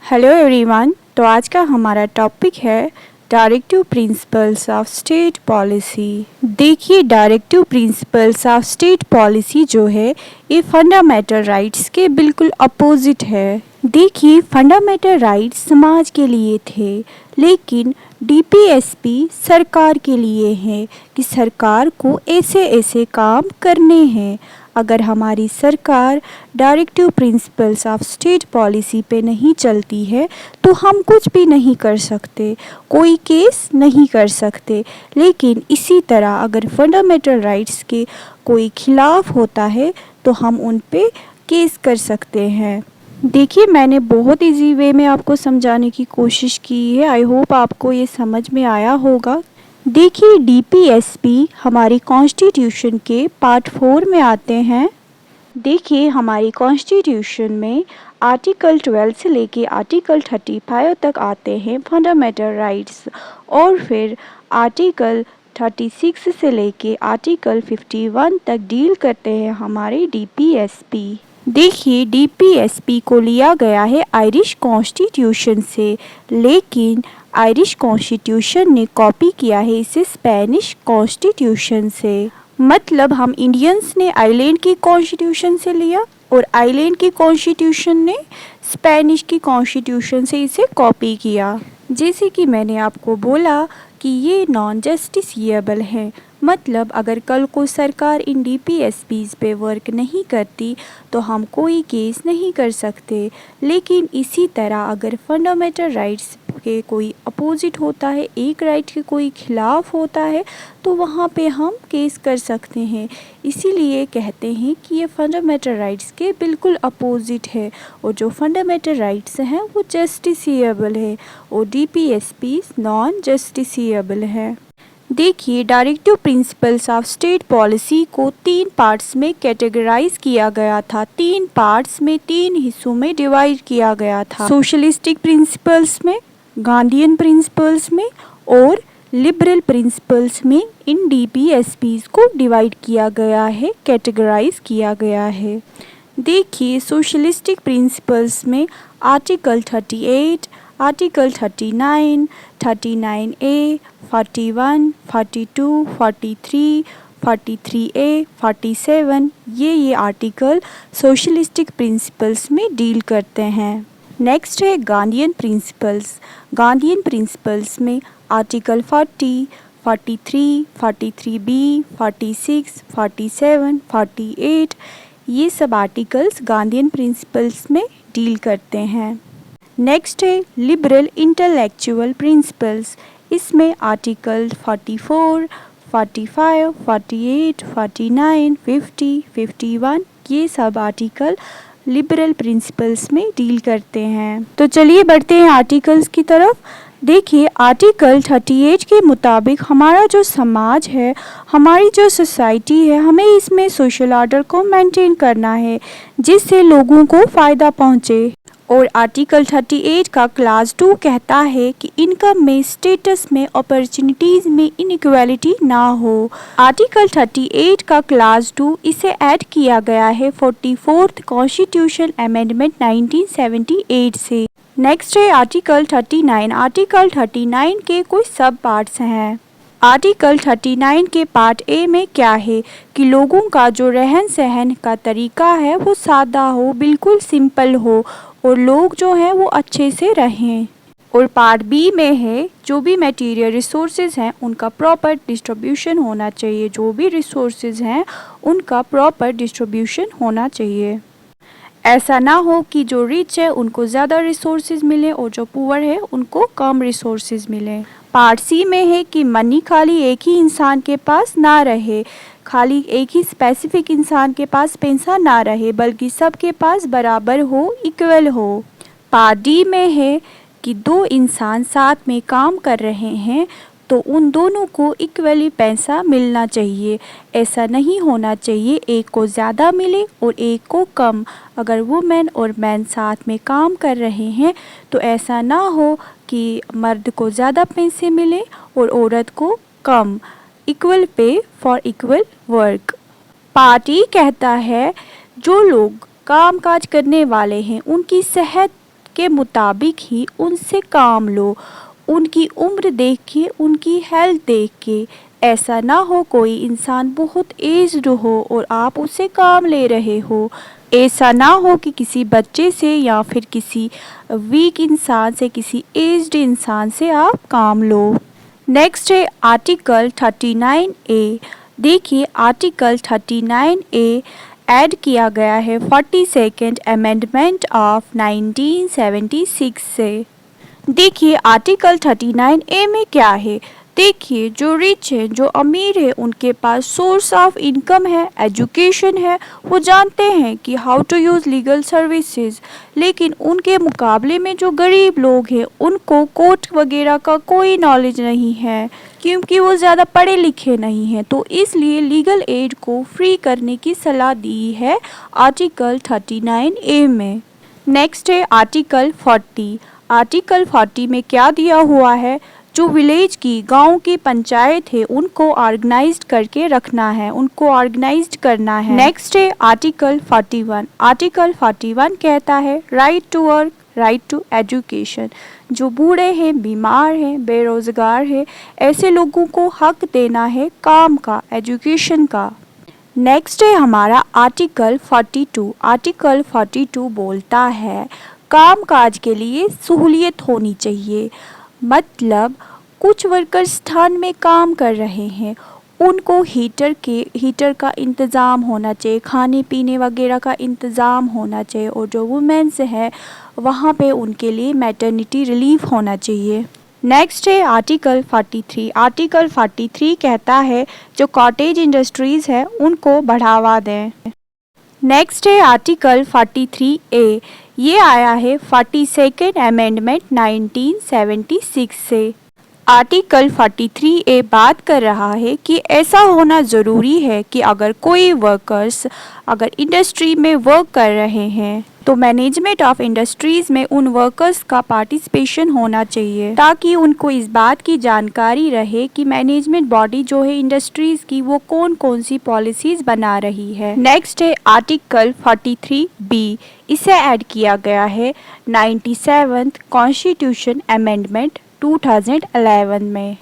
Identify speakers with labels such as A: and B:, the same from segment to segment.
A: Hello everyone. तो आज का हमारा टॉपिक है directive principles of state policy. देखिए, directive principles of state policy जो है ये फंडामेंटल राइट्स के बिल्कुल अपोजिट है। देखिए, फंडामेंटल राइट्स समाज के लिए थे, लेकिन डीपीएसपी सरकार के लिए है कि सरकार को ऐसे ऐसे काम करने हैं। अगर हमारी सरकार directive principles of state policy पे नहीं चलती है तो हम कुछ भी नहीं कर सकते, कोई केस नहीं कर सकते। लेकिन इसी तरह अगर फंडामेंटल राइट्स के कोई खिलाफ होता है तो हम उन पे केस कर सकते हैं। देखिए, मैंने बहुत इजी वे में आपको समझाने की कोशिश की है। आई होप आपको ये समझ में आया होगा। देखिए, डीपीएसपी हमारी कॉन्स्टिट्यूशन के पार्ट 4 में आते हैं। देखिए, हमारी कॉन्स्टिट्यूशन में आर्टिकल 12 से लेके आर्टिकल 35 तक आते हैं फंडामेंटल राइट्स, और फिर आर्टिकल 36 से लेके आर्टिकल 51 तक डील करते हैं हमारे डीपीएसपी। देखिए, डीपीएसपी को लिया गया है आयरिश कॉन्स्टिट्यूशन से, लेकिन आयरिश कॉन्स्टिट्यूशन ने कॉपी किया है इसे स्पेनिश कॉन्स्टिट्यूशन से। मतलब हम इंडियंस ने आइलैंड की कॉन्स्टिट्यूशन से लिया और आइलैंड की कॉन्स्टिट्यूशन ने स्पेनिश की कॉन्स्टिट्यूशन से इसे कॉपी किया। जैसे कि मैंने आपको बोला कि ये नॉन जस्टिसिएबल है। मतलब अगर कल को सरकार इन डीपीएसपीज पे वर्क नहीं करती तो हम कोई केस नहीं कर सकते। लेकिन इसी तरह अगर फंडामेंटल राइट्स के कोई अपोजिट होता है, एक राइट के कोई खिलाफ होता है, तो वहाँ पे हम केस कर सकते हैं। इसीलिए कहते हैं कि ये फंडामेंटल राइट्स के बिल्कुल अपोजिट है, और जो फंडामेंटल राइट्स हैं वो जस्टिसिएबल है और डीपीएसपीज नॉन जस्टिसिएबल है। देखिए, directive principles of state policy को 3 पार्ट्स में कैटेगराइज किया गया था। 3 पार्ट्स में 3 हिस्सों में डिवाइड किया गया था। सोशलिस्टिक प्रिंसिपल्स में, गांधीयन प्रिंसिपल्स में और लिबरल प्रिंसिपल्स में इन डीपीएसपीज को डिवाइड किया गया है, कैटेगराइज किया गया है। देखिए, सोशलिस्टिक प्रिंसिपल्स में आर्टिकल 38, आर्टिकल 39, 39A, 41, 42, 43, 43A, 47 ये आर्टिकल सोशलिस्टिक प्रिंसिपल्स में डील करते हैं। नेक्स्ट है गांधीयन प्रिंसिपल्स। गांधीयन प्रिंसिपल्स में आर्टिकल 40, 43, 43B, 46, 47, 48 ये सब आर्टिकल्स गांधीयन प्रिंसिपल्स में डील करते हैं। नेक्स्ट है लिबरल इंटेलेक्चुअल प्रिंसिपल्स। इसमें आर्टिकल 44, 45, 48, 49, 50, 51 ये सब आर्टिकल लिबरल प्रिंसिपल्स में डील करते हैं। तो चलिए बढ़ते हैं आर्टिकल्स की तरफ। देखिए, आर्टिकल 38 के मुताबिक हमारा जो समाज है, हमारी जो सोसाइटी है, हमें इसमें सोशल ऑर्डर को मेंटेन करना है जिससे लोगों को फ़ायदा पहुँचे। और आर्टिकल 38 का क्लास 2 कहता है कि इनकम में, स्टेटस में, अपॉर्चुनिटीज़ में इनइक्वालिटी ना हो। आर्टिकल 38 का क्लास 2 इसे ऐड किया गया है 44th कॉन्स्टिट्यूशन अमेंडमेंट 1978 से। नेक्स्ट है आर्टिकल 39। आर्टिकल 39 के कुछ सब पार्ट्स हैं। आर्टिकल 39 के पार्ट ए में क्या है कि लोगों का जो रहन सहन का तरीका है वो सादा हो, बिल्कुल सिंपल हो, और लोग जो हैं वो अच्छे से रहें। और पार्ट बी में है जो भी मटेरियल रिसोर्सेज हैं उनका प्रॉपर डिस्ट्रीब्यूशन होना चाहिए। जो भी रिसोर्सेज हैं उनका प्रॉपर डिस्ट्रीब्यूशन होना चाहिए। ऐसा ना हो कि जो रिच है उनको ज़्यादा रिसोर्सेज मिले और जो पुअर है उनको कम रिसोर्सेज मिले। पार्ट सी में है कि मनी खाली एक ही इंसान के पास ना रहे, खाली एक ही स्पेसिफिक इंसान के पास पैसा ना रहे, बल्कि सबके पास बराबर हो, इक्वल हो। पार्ट डी में है कि 2 इंसान साथ में काम कर रहे हैं तो उन दोनों को इक्वली पैसा मिलना चाहिए। ऐसा नहीं होना चाहिए एक को ज़्यादा मिले और एक को कम। अगर वुमेन और मैन साथ में काम कर रहे हैं तो ऐसा ना हो कि मर्द को ज़्यादा पैसे मिले और औरत को कम। Equal pay for equal work. Part E कहता है जो लोग काम काज करने वाले हैं उनकी सेहत के मुताबिक ही उनसे काम लो, उनकी उम्र देख के, उनकी हेल्थ देख के। ऐसा ना हो कोई इंसान बहुत एज्ड हो और आप उससे काम ले रहे हो। ऐसा ना हो कि किसी बच्चे से या फिर किसी वीक इंसान से, किसी एज्ड इंसान से आप काम लो। नेक्स्ट है आर्टिकल 39A। देखिए आर्टिकल 39A ऐड किया गया है 42nd अमेंडमेंट ऑफ 1976 से। देखिए आर्टिकल 39A में क्या है। देखिए जो रिच है, जो अमीर है, उनके पास सोर्स ऑफ इनकम है, एजुकेशन है, वो जानते हैं कि how to use legal services. लेकिन उनके मुकाबले में जो गरीब लोग हैं उनको कोर्ट वगैरह का कोई नॉलेज नहीं है, क्योंकि वो ज़्यादा पढ़े लिखे नहीं हैं। तो इसलिए लीगल एड को फ्री करने की सलाह दी है आर्टिकल 39A में। नेक्स्ट है आर्टिकल 40। आर्टिकल 40 में क्या दिया हुआ है, जो विलेज की, गांव की पंचायत है, उनको ऑर्गेनाइज्ड करके रखना है, उनको ऑर्गेनाइज्ड करना है। नेक्स्ट है आर्टिकल 41। आर्टिकल 41 कहता है right to work, right to education. जो बूढ़े हैं, बीमार हैं, बेरोजगार हैं, ऐसे लोगों को हक देना है काम का, एजुकेशन का। नेक्स्ट है हमारा आर्टिकल 42। आर्टिकल 42 बोलता है काम काज के लिए सहूलियत होनी चाहिए। मतलब कुछ वर्कर्स स्थान में काम कर रहे हैं, उनको हीटर का इंतज़ाम होना चाहिए, खाने पीने वगैरह का इंतज़ाम होना चाहिए। और जो वुमेन्स है वहाँ पे उनके लिए मैटरनिटी रिलीफ होना चाहिए। नेक्स्ट है आर्टिकल 43। आर्टिकल 43 कहता है जो कॉटेज इंडस्ट्रीज़ है उनको बढ़ावा दें। नेक्स्ट है आर्टिकल 43A। ये आया है 42nd अमेंडमेंट 1976 से। आर्टिकल 43A बात कर रहा है कि ऐसा होना ज़रूरी है कि अगर कोई वर्कर्स अगर इंडस्ट्री में वर्क कर रहे हैं तो मैनेजमेंट ऑफ इंडस्ट्रीज़ में उन वर्कर्स का पार्टिसिपेशन होना चाहिए, ताकि उनको इस बात की जानकारी रहे कि मैनेजमेंट बॉडी जो है इंडस्ट्रीज़ की वो कौन कौन सी पॉलिसीज़ बना रही है। नेक्स्ट है आर्टिकल 43B। इसे ऐड किया गया है 97th कॉन्स्टिट्यूशन अमेंडमेंट 2011 में।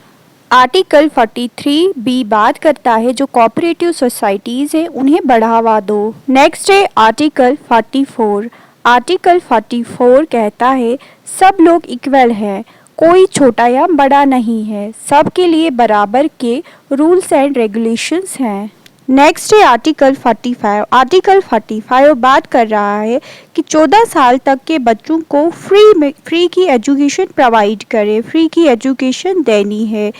A: आर्टिकल 43B बात करता है जो कोऑपरेटिव सोसाइटीज़ है उन्हें बढ़ावा दो। नेक्स्ट है आर्टिकल 44। आर्टिकल 44 कहता है सब लोग इक्वल हैं, कोई छोटा या बड़ा नहीं है, सबके लिए बराबर के रूल्स एंड रेगुलेशंस हैं। नेक्स्ट है आर्टिकल 45। आर्टिकल 45 बात कर रहा है कि 14 साल तक के बच्चों को फ्री की एजुकेशन प्रोवाइड करे, फ्री की एजुकेशन देनी है।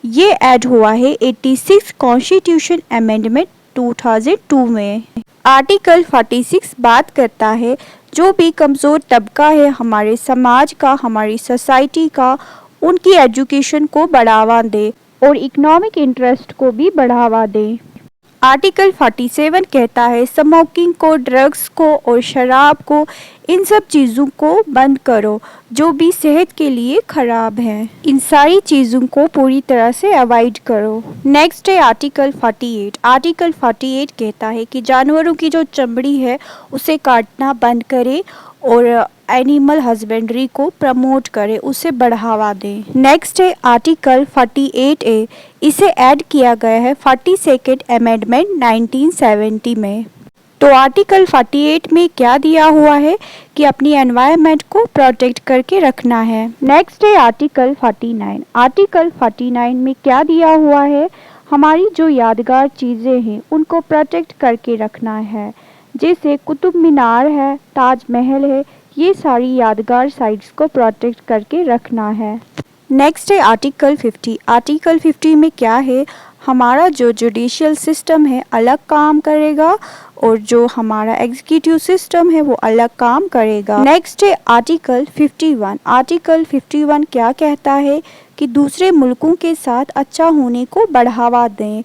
A: ये ऐड हुआ है 86 कॉन्स्टिट्यूशन अमेंडमेंट 2002 में। आर्टिकल 46 बात करता है जो भी कमज़ोर तबका है हमारे समाज का, हमारी सोसाइटी का, उनकी एजुकेशन को बढ़ावा दे और इकोनॉमिक इंटरेस्ट को भी बढ़ावा दे। आर्टिकल 47 कहता है स्मोकिंग को, ड्रग्स को और शराब को, इन सब चीज़ों को बंद करो जो भी सेहत के लिए ख़राब हैं। इन सारी चीज़ों को पूरी तरह से अवॉइड करो। नेक्स्ट है आर्टिकल 48। आर्टिकल 48 कहता है कि जानवरों की जो चमड़ी है उसे काटना बंद करे और एनिमल हस्बेंड्री को प्रमोट करे, उसे बढ़ावा दें। नेक्स्ट है आर्टिकल 48A। इसे ऐड किया गया है 42nd अमेंडमेंट 1970 में। तो आर्टिकल 48 में क्या दिया हुआ है कि अपनी एनवायरनमेंट को प्रोटेक्ट करके रखना है। नेक्स्ट है आर्टिकल 49। आर्टिकल 49 में क्या दिया हुआ है, हमारी जो यादगार चीज़ें हैं उनको प्रोटेक्ट करके रखना है। जैसे कुतुब मीनार है, ताजमहल है, ये सारी यादगार साइट्स को प्रोटेक्ट करके रखना है। नेक्स्ट है आर्टिकल 50। आर्टिकल 50 में क्या है, हमारा जो जुडिशियल सिस्टम है अलग काम करेगा और जो हमारा एग्जीक्यूटिव सिस्टम है वो अलग काम करेगा। नेक्स्ट है आर्टिकल 51। आर्टिकल 51 क्या कहता है कि दूसरे मुल्कों के साथ अच्छा होने को बढ़ावा दें,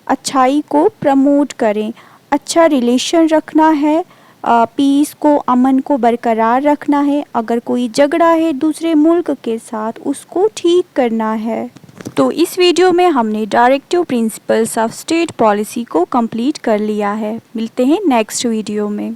A: अच्छाई को प्रमोट करें, अच्छा रिलेशन रखना है, पीस को, अमन को बरकरार रखना है। अगर कोई झगड़ा है दूसरे मुल्क के साथ उसको ठीक करना है। तो इस वीडियो में हमने directive principles of state policy को कंप्लीट कर लिया है। मिलते हैं नेक्स्ट वीडियो में।